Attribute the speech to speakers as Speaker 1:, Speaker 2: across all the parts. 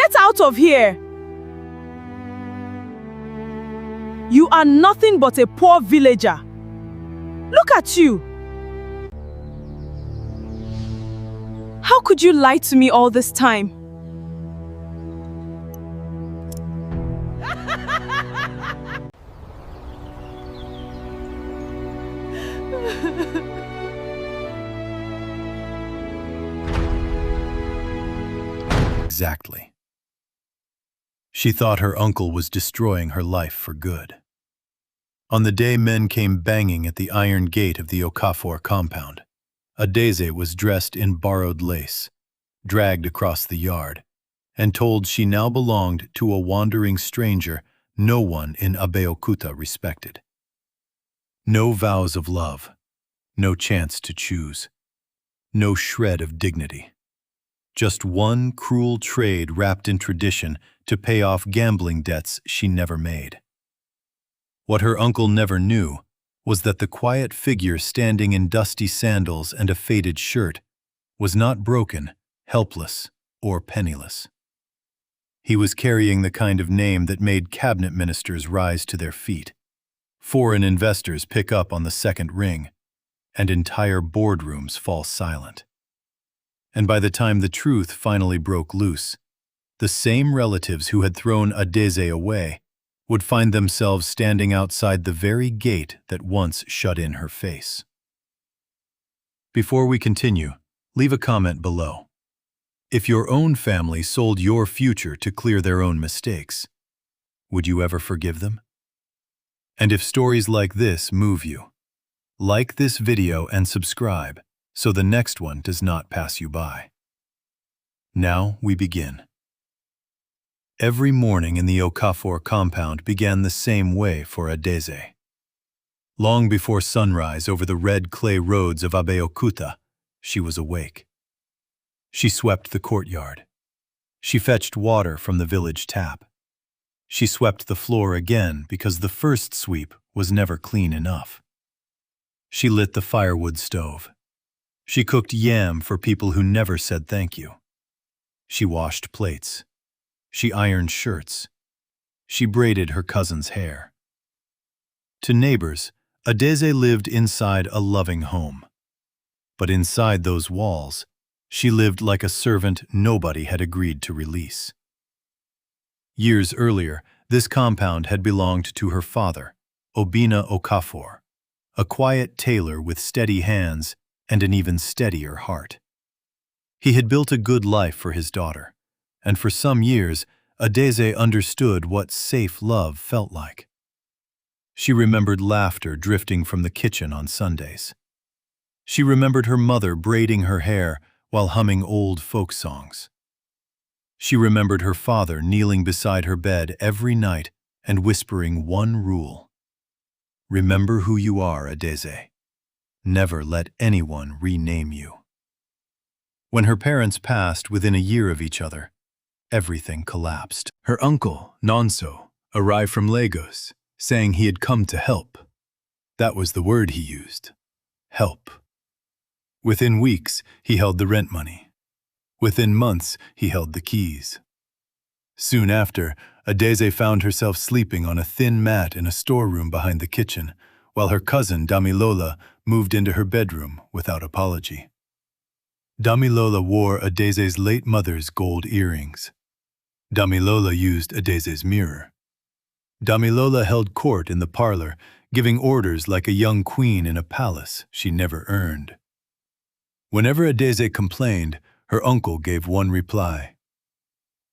Speaker 1: Get out of here! You are nothing but a poor villager. Look at you! How could you lie to me all this time?
Speaker 2: Exactly. She thought her uncle was destroying her life for good. On the day men came banging at the iron gate of the Okafor compound, Adaeze was dressed in borrowed lace, dragged across the yard, and told she now belonged to a wandering stranger no one in Abeokuta respected. No vows of love, no chance to choose, no shred of dignity. Just one cruel trade wrapped in tradition to pay off gambling debts she never made. What her uncle never knew was that the quiet figure standing in dusty sandals and a faded shirt was not broken, helpless, or penniless. He was carrying the kind of name that made cabinet ministers rise to their feet, foreign investors pick up on the second ring, and entire boardrooms fall silent. And by the time the truth finally broke loose, the same relatives who had thrown Adaeze away would find themselves standing outside the very gate that once shut in her face. Before we continue, leave a comment below. If your own family sold your future to clear their own mistakes, would you ever forgive them? And if stories like this move you, like this video and subscribe so the next one does not pass you by. Now we begin. Every morning in the Okafor compound began the same way for Adaeze. Long before sunrise over the red clay roads of Abeokuta, she was awake. She swept the courtyard. She fetched water from the village tap. She swept the floor again because the first sweep was never clean enough. She lit the firewood stove. She cooked yam for people who never said thank you. She washed plates. She ironed shirts. She braided her cousin's hair. To neighbors, Adaeze lived inside a loving home. But inside those walls, she lived like a servant nobody had agreed to release. Years earlier, this compound had belonged to her father, Obina Okafor, a quiet tailor with steady hands and an even steadier heart. He had built a good life for his daughter, and for some years, Adaeze understood what safe love felt like. She remembered laughter drifting from the kitchen on Sundays. She remembered her mother braiding her hair while humming old folk songs. She remembered her father kneeling beside her bed every night and whispering one rule. Remember who you are, Adaeze. Never let anyone rename you. When her parents passed within a year of each other, everything collapsed. Her uncle, Nonso, arrived from Lagos, saying he had come to help. That was the word he used. Help. Within weeks, he held the rent money. Within months, he held the keys. Soon after, Adaeze found herself sleeping on a thin mat in a storeroom behind the kitchen, while her cousin, Damilola, moved into her bedroom without apology. Damilola wore Adaeze's late mother's gold earrings. Damilola used Adaeze's mirror. Damilola held court in the parlor, giving orders like a young queen in a palace she never earned. Whenever Adaeze complained, her uncle gave one reply.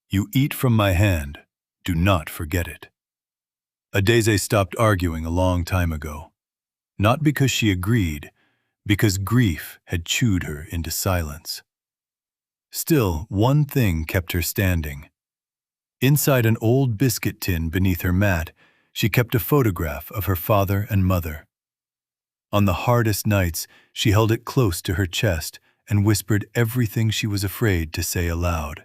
Speaker 2: You eat from my hand, do not forget it. Adaeze stopped arguing a long time ago, not because she agreed, because grief had chewed her into silence. Still, one thing kept her standing. Inside an old biscuit tin beneath her mat, she kept a photograph of her father and mother. On the hardest nights, she held it close to her chest and whispered everything she was afraid to say aloud.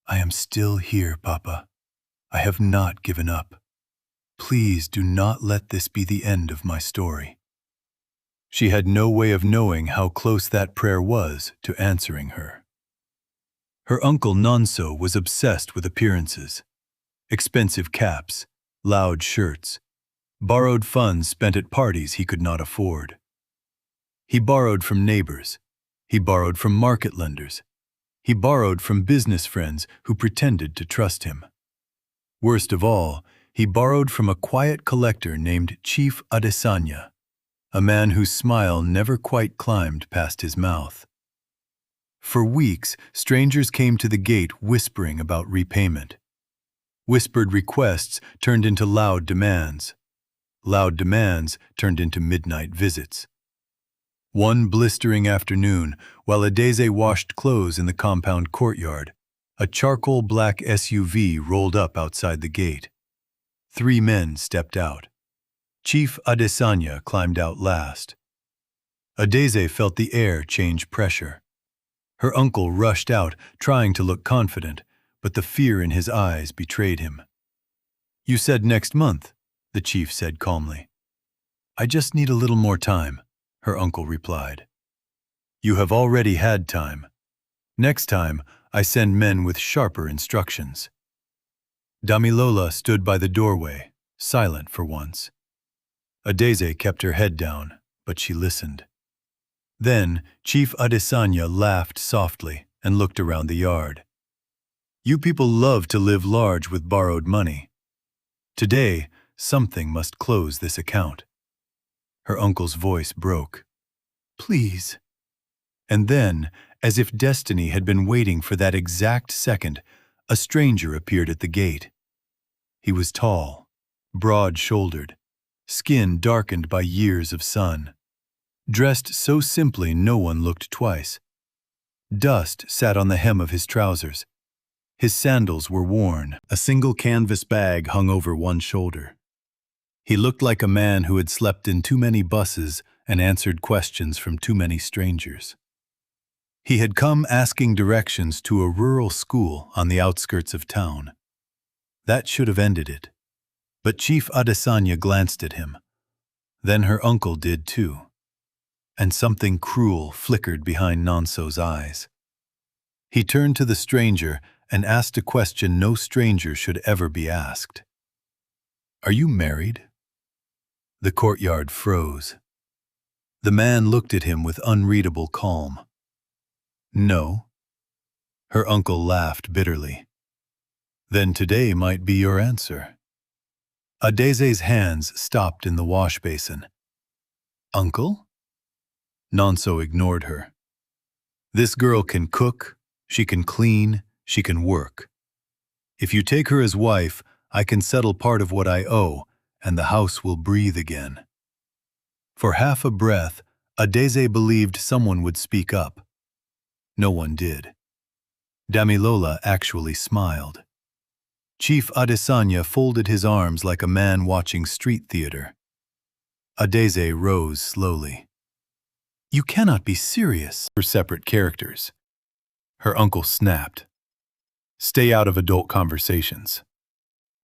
Speaker 2: I am still here, Papa. I have not given up. Please do not let this be the end of my story. She had no way of knowing how close that prayer was to answering her. Her uncle Nonso was obsessed with appearances. Expensive caps, loud shirts, borrowed funds spent at parties he could not afford. He borrowed from neighbors. He borrowed from market lenders. He borrowed from business friends who pretended to trust him. Worst of all, he borrowed from a quiet collector named Chief Adaeze, a man whose smile never quite climbed past his mouth. For weeks, strangers came to the gate whispering about repayment. Whispered requests turned into loud demands. Loud demands turned into midnight visits. One blistering afternoon, while Adaeze washed clothes in the compound courtyard, a charcoal black SUV rolled up outside the gate. 3 men stepped out. Chief Adaeze climbed out last. Adaeze felt the air change pressure. Her uncle rushed out, trying to look confident, but the fear in his eyes betrayed him. "You said next month," the chief said calmly. "I just need a little more time," her uncle replied. "You have already had time. Next time, I send men with sharper instructions." Damilola stood by the doorway, silent for once. Adaeze kept her head down, but she listened. Then Chief Adaeze laughed softly and looked around the yard. "You people love to live large with borrowed money. Today, something must close this account." Her uncle's voice broke. "Please." And then, as if destiny had been waiting for that exact second, a stranger appeared at the gate. He was tall, broad-shouldered, skin darkened by years of sun. Dressed so simply no one looked twice. Dust sat on the hem of his trousers. His sandals were worn. A single canvas bag hung over one shoulder. He looked like a man who had slept in too many buses and answered questions from too many strangers. He had come asking directions to a rural school on the outskirts of town. That should have ended it. But Chief Adaeze glanced at him. Then her uncle did too. And something cruel flickered behind Nonso's eyes. He turned to the stranger and asked a question no stranger should ever be asked. "Are you married?" The courtyard froze. The man looked at him with unreadable calm. "No." Her uncle laughed bitterly. "Then today might be your answer." Adeze's hands stopped in the wash basin. "Uncle?" Nonso ignored her. "This girl can cook, she can clean, she can work. If you take her as wife, I can settle part of what I owe, and the house will breathe again." For half a breath, Adaeze believed someone would speak up. No one did. Damilola actually smiled. Chief Adaeze folded his arms like a man watching street theater. Adaeze rose slowly. "You cannot be serious." For separate characters. Her uncle snapped. "Stay out of adult conversations."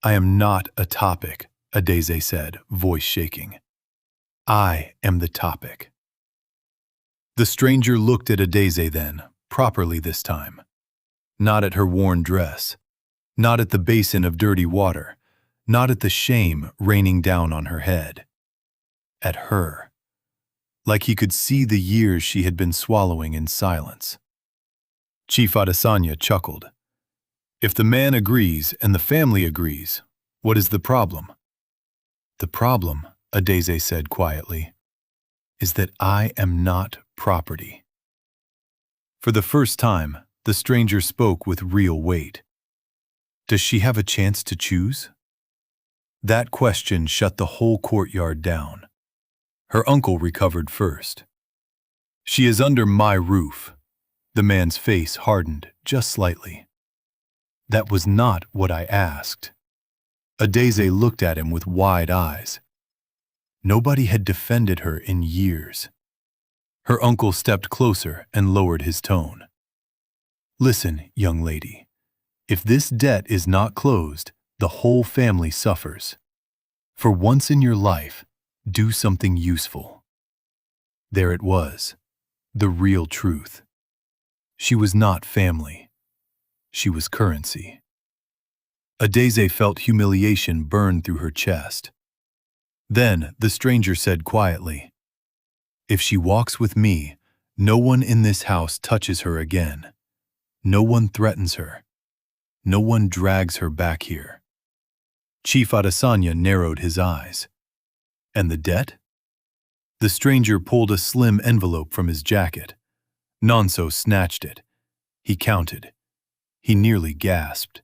Speaker 2: "I am not a topic," Adaeze said, voice shaking. "I am the topic." The stranger looked at Adaeze then, properly this time. Not at her worn dress. Not at the basin of dirty water. Not at the shame raining down on her head. At her. Like he could see the years she had been swallowing in silence. Chief Adaeze chuckled. "If the man agrees and the family agrees, what is the problem?" "The problem," Adaeze said quietly, "is that I am not property." For the first time, the stranger spoke with real weight. Does she have a chance to choose? That question shut the whole courtyard down. Her uncle recovered first. "She is under my roof." The man's face hardened just slightly. "That was not what I asked." Adaeze looked at him with wide eyes. Nobody had defended her in years. Her uncle stepped closer and lowered his tone. "Listen, young lady. If this debt is not closed, the whole family suffers. For once in your life, do something useful." There it was, the real truth. She was not family. She was currency. Adaeze felt humiliation burn through her chest. Then the stranger said quietly, "If she walks with me, no one in this house touches her again. No one threatens her. No one drags her back here." Chief Adesanya narrowed his eyes. "And the debt?" The stranger pulled a slim envelope from his jacket. Nonso snatched it. He counted. He nearly gasped.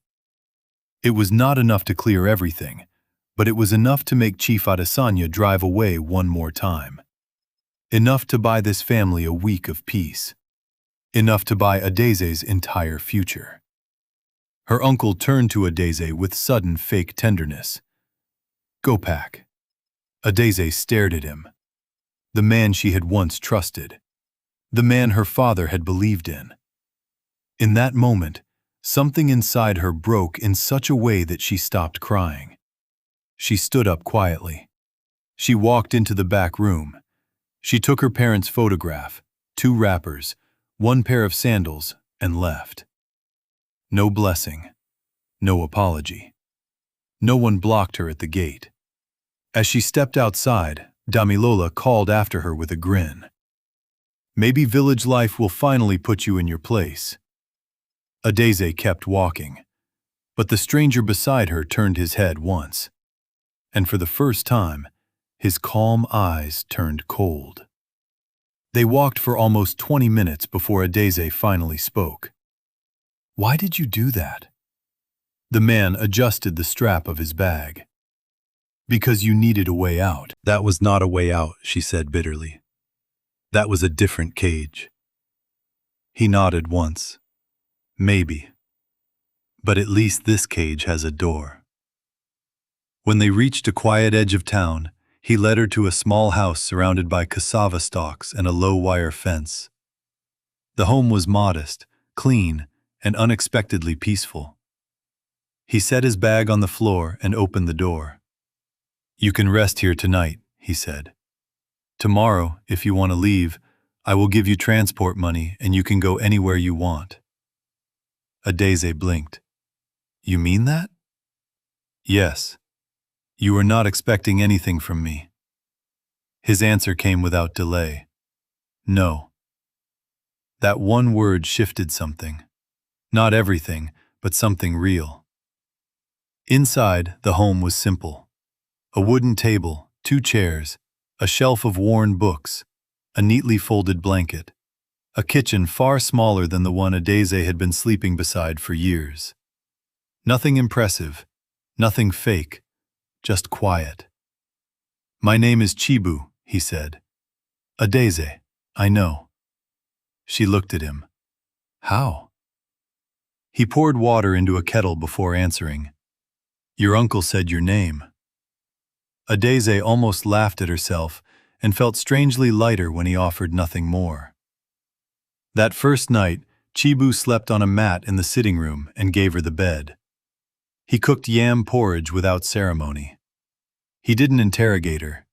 Speaker 2: It was not enough to clear everything, but it was enough to make Chief Adesanya drive away one more time. Enough to buy this family a week of peace. Enough to buy Adeze's entire future. Her uncle turned to Adaeze with sudden fake tenderness. "Go pack." Adaeze stared at him. The man she had once trusted. The man her father had believed in. In that moment, something inside her broke in such a way that she stopped crying. She stood up quietly. She walked into the back room. She took her parents' photograph, 2 wrappers, 1 pair of sandals, and left. No blessing. No apology. No one blocked her at the gate. As she stepped outside, Damilola called after her with a grin. "Maybe village life will finally put you in your place." Adaeze kept walking, but the stranger beside her turned his head once, and for the first time, his calm eyes turned cold. They walked for almost 20 minutes before Adaeze finally spoke. "Why did you do that?" The man adjusted the strap of his bag. "Because you needed a way out." "That was not a way out," she said bitterly. "That was a different cage." He nodded once. "Maybe. But at least this cage has a door." When they reached a quiet edge of town, he led her to a small house surrounded by cassava stalks and a low wire fence. The home was modest, clean, and unexpectedly peaceful. He set his bag on the floor and opened the door. "You can rest here tonight," he said. "Tomorrow, if you want to leave, I will give you transport money and you can go anywhere you want." Adaeze blinked. "You mean that?" "Yes. You were not expecting anything from me." His answer came without delay. "No." That one word shifted something. Not everything, but something real. Inside, the home was simple. A wooden table, 2 chairs, a shelf of worn books, a neatly folded blanket, a kitchen far smaller than the one Adaeze had been sleeping beside for years. Nothing impressive, nothing fake, just quiet. "My name is Chibu," he said. "Adaeze, I know." She looked at him. "How?" He poured water into a kettle before answering. "Your uncle said your name." Adaeze almost laughed at herself and felt strangely lighter when he offered nothing more. That first night, Chibu slept on a mat in the sitting room and gave her the bed. He cooked yam porridge without ceremony. He didn't interrogate her.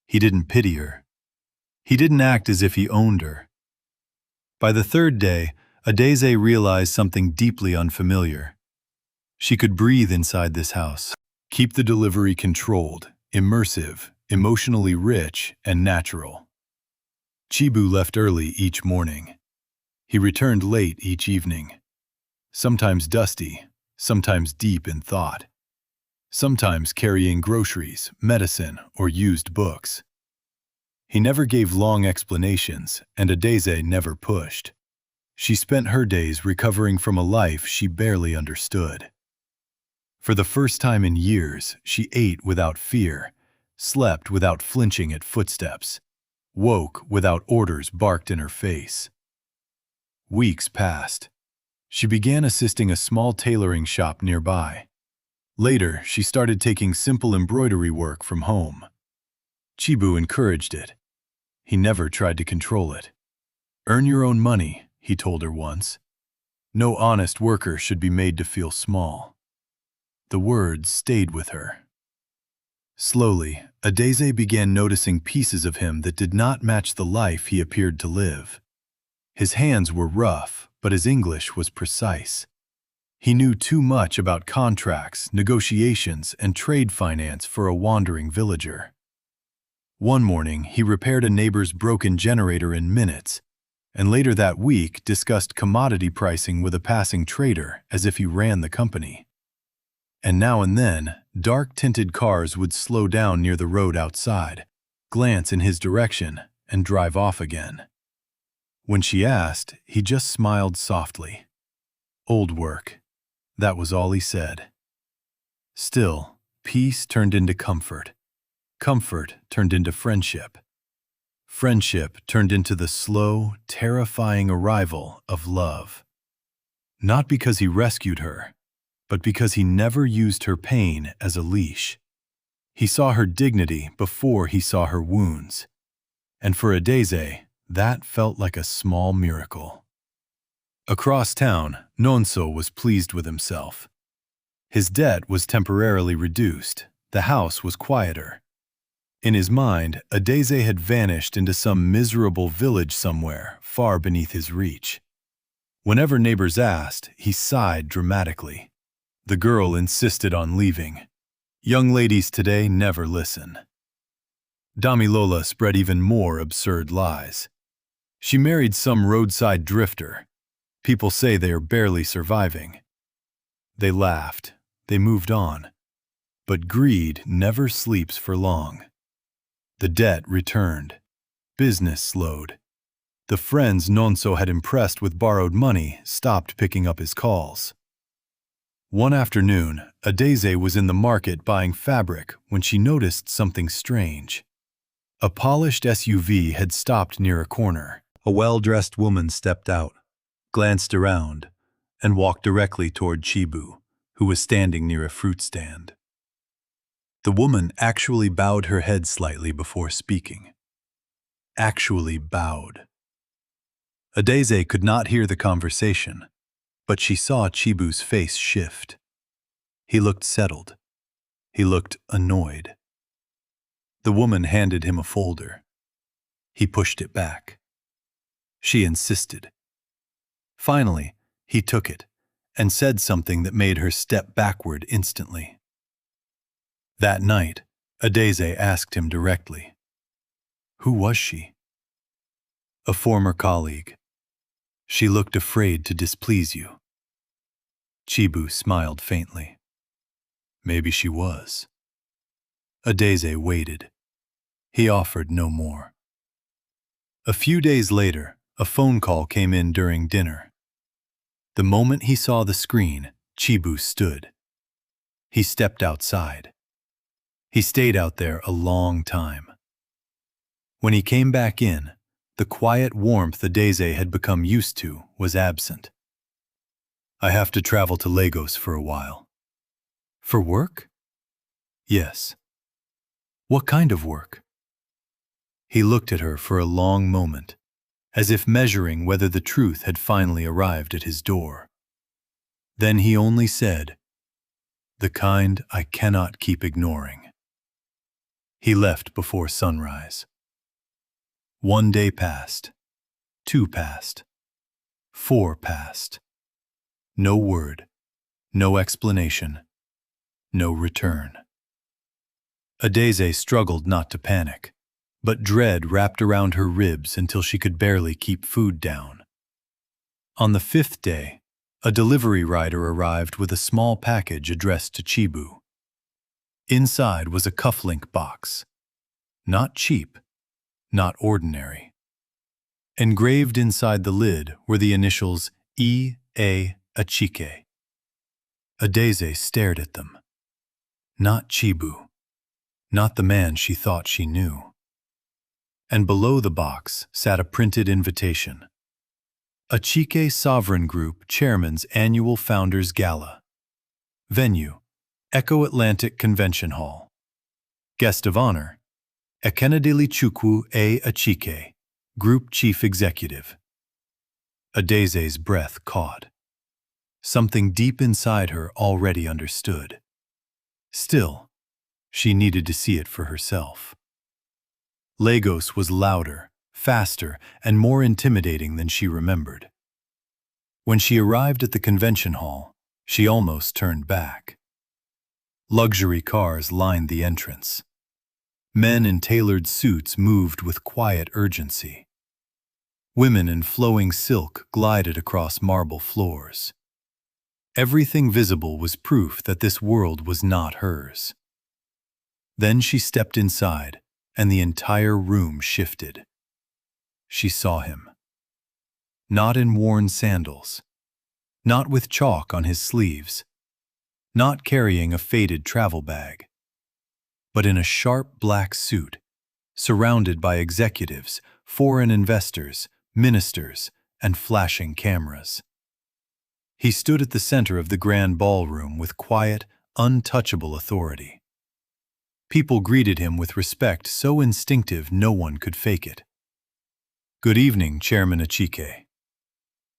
Speaker 2: He didn't pity her. He didn't act as if he owned her. By the 3rd day, Adaeze realized something deeply unfamiliar. She could breathe inside this house. Keep the delivery controlled, immersive, emotionally rich, and natural. Chibu left early each morning. He returned late each evening. Sometimes dusty, sometimes deep in thought. Sometimes carrying groceries, medicine, or used books. He never gave long explanations, and Adaeze never pushed. She spent her days recovering from a life she barely understood. For the first time in years, she ate without fear, slept without flinching at footsteps, woke without orders barked in her face. Weeks passed. She began assisting a small tailoring shop nearby. Later, she started taking simple embroidery work from home. Chibu encouraged it. He never tried to control it. "Earn your own money," he told her once. "No honest worker should be made to feel small." The words stayed with her. Slowly, Adaeze began noticing pieces of him that did not match the life he appeared to live. His hands were rough, but his English was precise. He knew too much about contracts, negotiations, and trade finance for a wandering villager. One morning, he repaired a neighbor's broken generator in minutes, and later that week discussed commodity pricing with a passing trader as if he ran the company. And now and then, dark-tinted cars would slow down near the road outside, glance in his direction, and drive off again. When she asked, he just smiled softly. Old work. That was all he said. Still, peace turned into comfort. Comfort turned into friendship. Friendship turned into the slow, terrifying arrival of love. Not because he rescued her, but because he never used her pain as a leash. He saw her dignity before he saw her wounds. And for Adaeze, that felt like a small miracle. Across town, Nonso was pleased with himself. His debt was temporarily reduced. The house was quieter. In his mind, Adaeze had vanished into some miserable village somewhere, far beneath his reach. Whenever neighbors asked, he sighed dramatically. The girl insisted on leaving. Young ladies today never listen. Damilola spread even more absurd lies. She married some roadside drifter. People say they are barely surviving. They laughed. They moved on. But greed never sleeps for long. The debt returned. Business slowed. The friends Nonso had impressed with borrowed money stopped picking up his calls. One afternoon, Adaeze was in the market buying fabric when she noticed something strange. A polished SUV had stopped near a corner. A well-dressed woman stepped out, glanced around, and walked directly toward Chibu, who was standing near a fruit stand. The woman actually bowed her head slightly before speaking. Actually bowed. Adaeze could not hear the conversation, but she saw Chibu's face shift. He looked settled. He looked annoyed. The woman handed him a folder. He pushed it back. She insisted. Finally, he took it and said something that made her step backward instantly. That night, Adaeze asked him directly, "Who was she?" "A former colleague. She looked afraid to displease you." Chibu smiled faintly. Maybe she was. Adaeze waited. He offered no more. A few days later, a phone call came in during dinner. The moment he saw the screen, Chibu stood. He stepped outside. He stayed out there a long time. When he came back in, the quiet warmth Adaeze had become used to was absent. "I have to travel to Lagos for a while." "For work?" "Yes." "What kind of work?" He looked at her for a long moment, as if measuring whether the truth had finally arrived at his door. Then he only said, "The kind I cannot keep ignoring." He left before sunrise. 1 day passed. 2 passed. 4 passed. No word, no explanation, no return. Adaeze struggled not to panic, but dread wrapped around her ribs until she could barely keep food down. On the 5th day, a delivery rider arrived with a small package addressed to Chibu. Inside was a cufflink box. Not cheap, not ordinary. Engraved inside the lid were the initials Achike. Adaeze stared at them. Not Chibu. Not the man she thought she knew. And below the box sat a printed invitation. Achike Sovereign Group Chairman's Annual Founders Gala. Venue, Echo Atlantic Convention Hall. Guest of honor, Ekenedili Chukwu A. Achike, Group Chief Executive. Adaeze's breath caught. Something deep inside her already understood. Still, she needed to see it for herself. Lagos was louder, faster, and more intimidating than she remembered. When she arrived at the convention hall, She almost turned back. Luxury cars lined the entrance. Men in tailored suits moved with quiet urgency. Women in flowing silk glided across marble floors. Everything visible was proof that this world was not hers. Then she stepped inside, and the entire room shifted. She saw him. Not in worn sandals, not with chalk on his sleeves, not carrying a faded travel bag, but in a sharp black suit, surrounded by executives, foreign investors, ministers, and flashing cameras. He stood at the center of the grand ballroom with quiet, untouchable authority. People greeted him with respect so instinctive no one could fake it. "Good evening, Chairman Achike."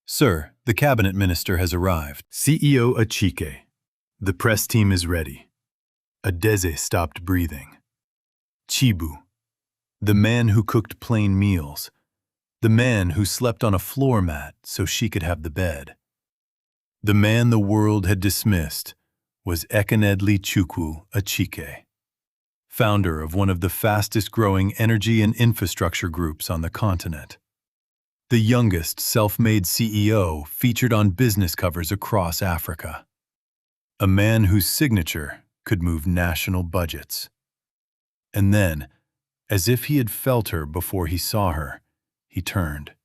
Speaker 2: "Sir, the cabinet minister has arrived." "CEO Achike, the press team is ready." Adaeze stopped breathing. Chibu, the man who cooked plain meals, the man who slept on a floor mat so she could have the bed. The man the world had dismissed was Ekenedli Chukwu Achike, founder of one of the fastest-growing energy and infrastructure groups on the continent. The youngest self-made CEO featured on business covers across Africa. A man whose signature could move national budgets. And then, as if he had felt her before he saw her, he turned.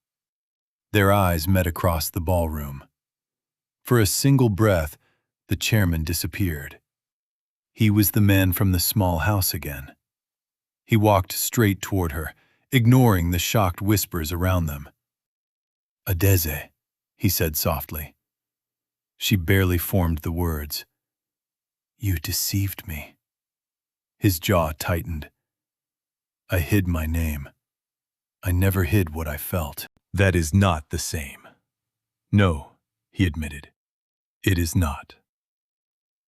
Speaker 2: Their eyes met across the ballroom. For a single breath, the chairman disappeared. He was the man from the small house again. He walked straight toward her, ignoring the shocked whispers around them. "Adaeze," he said softly. She barely formed the words. "You deceived me." His jaw tightened. "I hid my name. I never hid what I felt." "That is not the same." "No," he admitted. "It is not."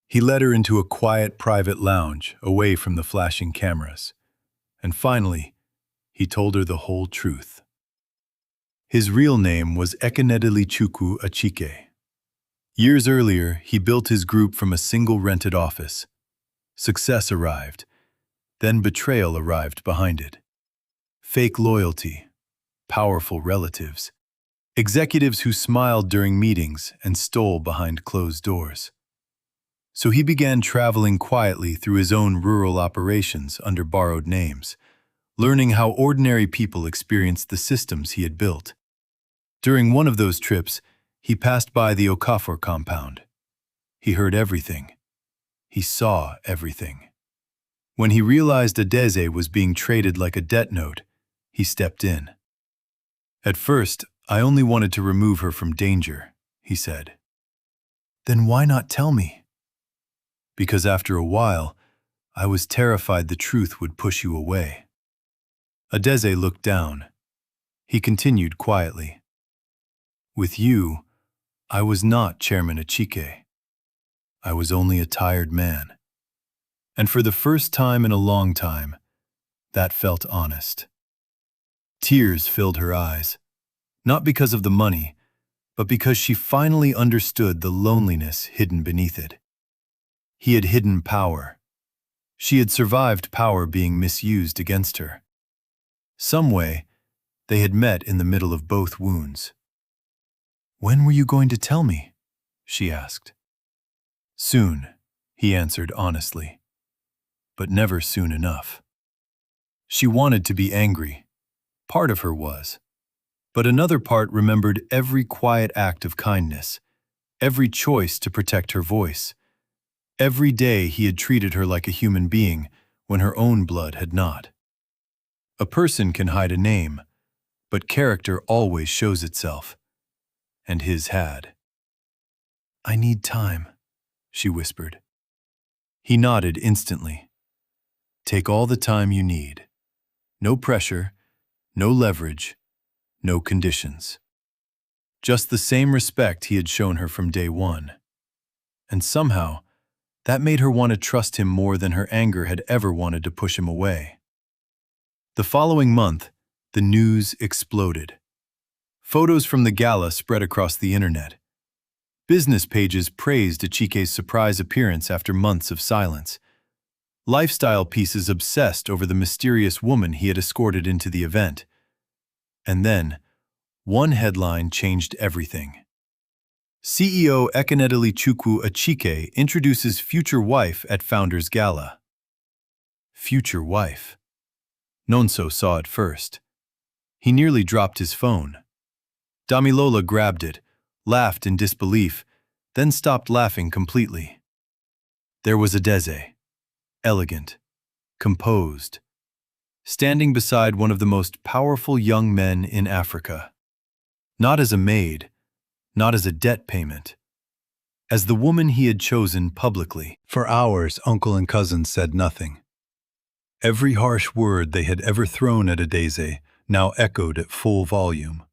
Speaker 2: He led her into a quiet private lounge away from the flashing cameras. And finally, he told her the whole truth. His real name was Ekenedli Chukwu Achike. Years earlier, he built his group from a single rented office. Success arrived. Then betrayal arrived behind it. Fake loyalty, powerful relatives, executives who smiled during meetings and stole behind closed doors. So he began traveling quietly through his own rural operations under borrowed names, learning how ordinary people experienced the systems he had built. During one of those trips, he passed by the Okafor compound. He heard everything. He saw everything. When he realized Adaeze was being traded like a debt note, he stepped in. "At first, I only wanted to remove her from danger," he said. "Then why not tell me?" "Because after a while, I was terrified the truth would push you away." Adaeze looked down. He continued quietly. "With you, I was not Chairman Achike. I was only a tired man. And for the first time in a long time, that felt honest." Tears filled her eyes, not because of the money, but because she finally understood the loneliness hidden beneath it. He had hidden power. She had survived power being misused against her. Some way, they had met in the middle of both wounds. "When were you going to tell me?" she asked. "Soon," he answered honestly, "but never soon enough." She wanted to be angry. Part of her was. But another part remembered every quiet act of kindness, every choice to protect her voice. Every day he had treated her like a human being when her own blood had not. A person can hide a name, but character always shows itself. And his had. "I need time," she whispered. He nodded instantly. "Take all the time you need. No pressure, no leverage, no conditions. Just the same respect he had shown her from day one. And somehow, that made her want to trust him more than her anger had ever wanted to push him away. The following month, the news exploded. Photos from the gala spread across the internet. Business pages praised Achike's surprise appearance after months of silence. Lifestyle pieces obsessed over the mysterious woman he had escorted into the event. And then, one headline changed everything. CEO Ekenedili Chukwu Achike introduces future wife at Founders Gala. Future wife. Nonso saw it first. He nearly dropped his phone. Damilola grabbed it, laughed in disbelief, then stopped laughing completely. There was Adaeze, elegant, composed, standing beside one of the most powerful young men in Africa. Not as a maid, not as a debt payment, as the woman he had chosen publicly. For hours, uncle and cousin said nothing. Every harsh word they had ever thrown at Adaeze now echoed at full volume.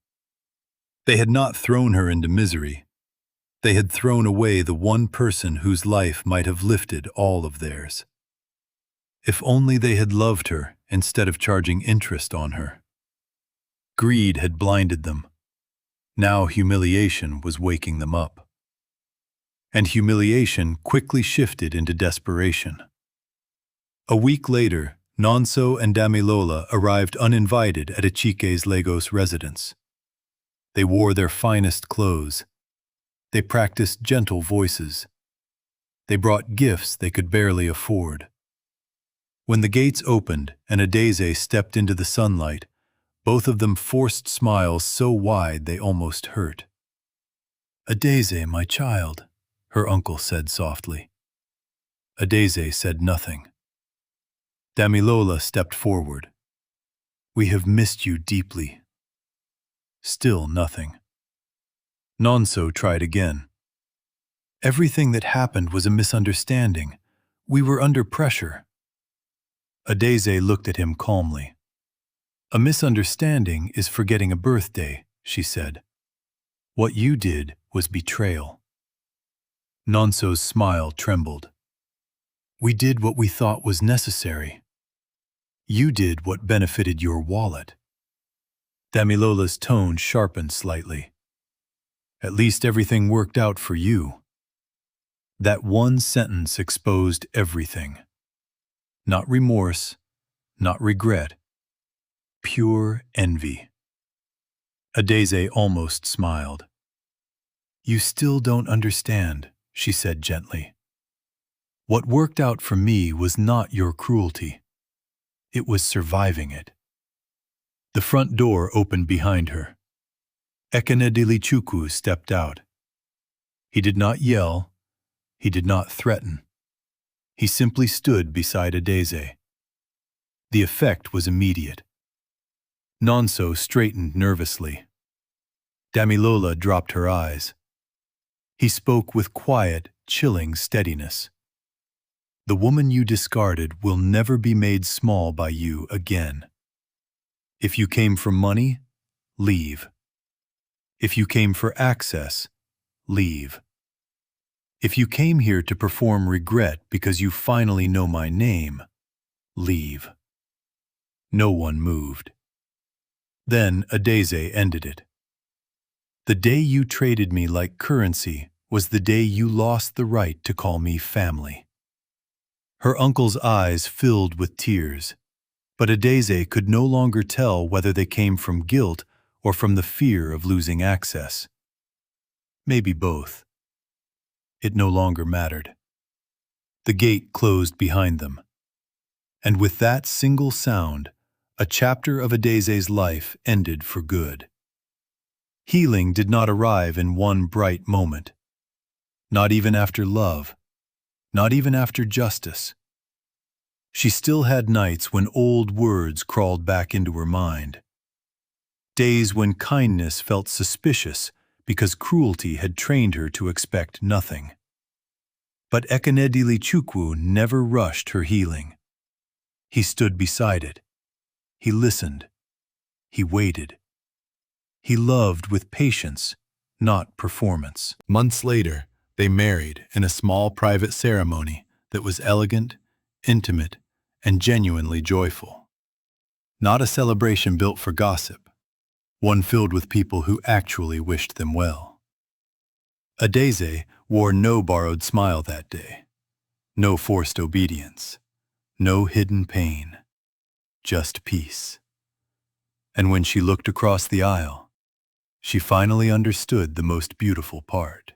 Speaker 2: They had not thrown her into misery. They had thrown away the one person whose life might have lifted all of theirs. If only they had loved her instead of charging interest on her. Greed had blinded them. Now humiliation was waking them up. And humiliation quickly shifted into desperation. A week later, Nonso and Damilola arrived uninvited at Achike's Lagos residence. They wore their finest clothes. They practiced gentle voices. They brought gifts they could barely afford. When the gates opened and Adaeze stepped into the sunlight, both of them forced smiles so wide they almost hurt. "Adaeze, my child," her uncle said softly. Adaeze said nothing. Damilola stepped forward. "We have missed you deeply." Still nothing. Nonso tried again. "Everything that happened was a misunderstanding. We were under pressure." Adaeze looked at him calmly. "A misunderstanding is forgetting a birthday," she said. "What you did was betrayal." Nonso's smile trembled. "We did what we thought was necessary. You did what benefited your wallet." Damilola's tone sharpened slightly. "At least everything worked out for you." That one sentence exposed everything. Not remorse, not regret. Pure envy. Adaeze almost smiled. "You still don't understand," she said gently. "What worked out for me was not your cruelty. It was surviving it." The front door opened behind her. Ekenedili Chukwu stepped out. He did not yell. He did not threaten. He simply stood beside Adaeze. The effect was immediate. Nonso straightened nervously. Damilola dropped her eyes. He spoke with quiet, chilling steadiness. "The woman you discarded will never be made small by you again. If you came for money, leave. If you came for access, leave. If you came here to perform regret because you finally know my name, leave." No one moved. Then Adaeze ended it. "The day you traded me like currency was the day you lost the right to call me family." Her uncle's eyes filled with tears, but Adaeze could no longer tell whether they came from guilt or from the fear of losing access. Maybe both. It no longer mattered. The gate closed behind them. And with that single sound, a chapter of Adaeze's life ended for good. Healing did not arrive in one bright moment. Not even after love. Not even after justice. She still had nights when old words crawled back into her mind. Days when kindness felt suspicious because cruelty had trained her to expect nothing. But Ekenedili Chukwu never rushed her healing. He stood beside it. He listened. He waited. He loved with patience, not performance. Months later, they married in a small private ceremony that was elegant, intimate, and genuinely joyful. Not a celebration built for gossip, one filled with people who actually wished them well. Adaeze wore no borrowed smile that day, no forced obedience, no hidden pain, just peace. And when she looked across the aisle, she finally understood the most beautiful part.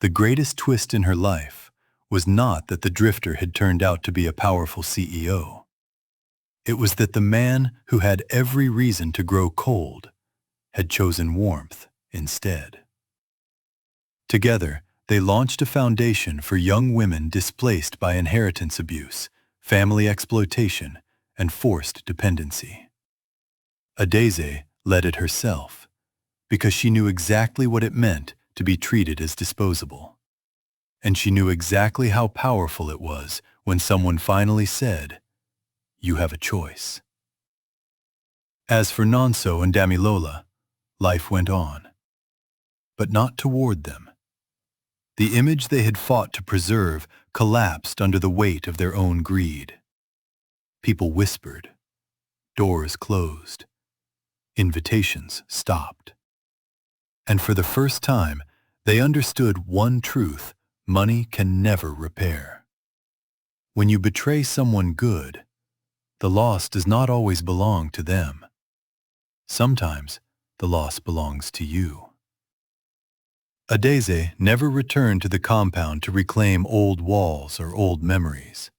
Speaker 2: The greatest twist in her life was not that the drifter had turned out to be a powerful CEO. It was that the man who had every reason to grow cold had chosen warmth instead. Together, they launched a foundation for young women displaced by inheritance abuse, family exploitation, and forced dependency. Adaeze led it herself, because she knew exactly what it meant to be treated as disposable. And she knew exactly how powerful it was when someone finally said, "You have a choice." As for Nonso and Damilola, life went on. But not toward them. The image they had fought to preserve collapsed under the weight of their own greed. People whispered. Doors closed. Invitations stopped. And for the first time, they understood one truth money can never repair. When you betray someone good, the loss does not always belong to them. Sometimes the loss belongs to you. Adaeze never returned to the compound to reclaim old walls or old memories.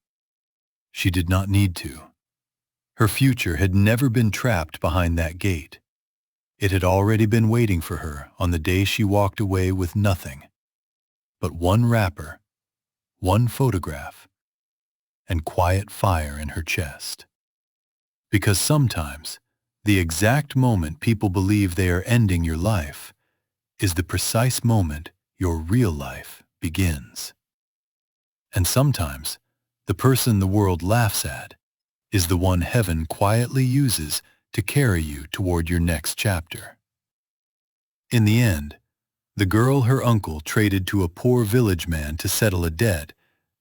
Speaker 2: She did not need to. Her future had never been trapped behind that gate. It had already been waiting for her on the day she walked away with nothing but one wrapper, one photograph, and quiet fire in her chest. Because sometimes, the exact moment people believe they are ending your life is the precise moment your real life begins. And sometimes, the person the world laughs at is the one heaven quietly uses to carry you toward your next chapter. In the end, the girl her uncle traded to a poor village man to settle a debt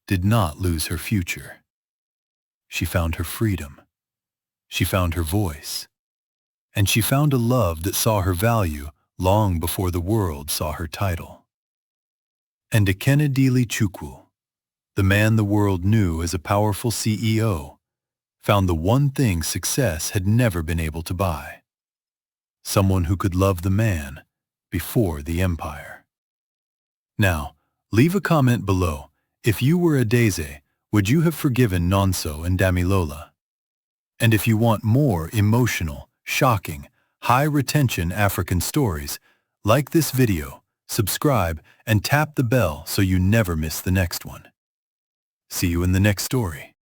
Speaker 2: did not lose her future. She found her freedom. She found her voice. And she found a love that saw her value long before the world saw her title. And Ekenedili Chukwu, the man the world knew as a powerful CEO, found the one thing success had never been able to buy. Someone who could love the man before the empire. Now, leave a comment below. If you were Adaeze, would you have forgiven Nonso and Damilola? And if you want more emotional, shocking, high-retention African stories, like this video, subscribe, and tap the bell so you never miss the next one. See you in the next story.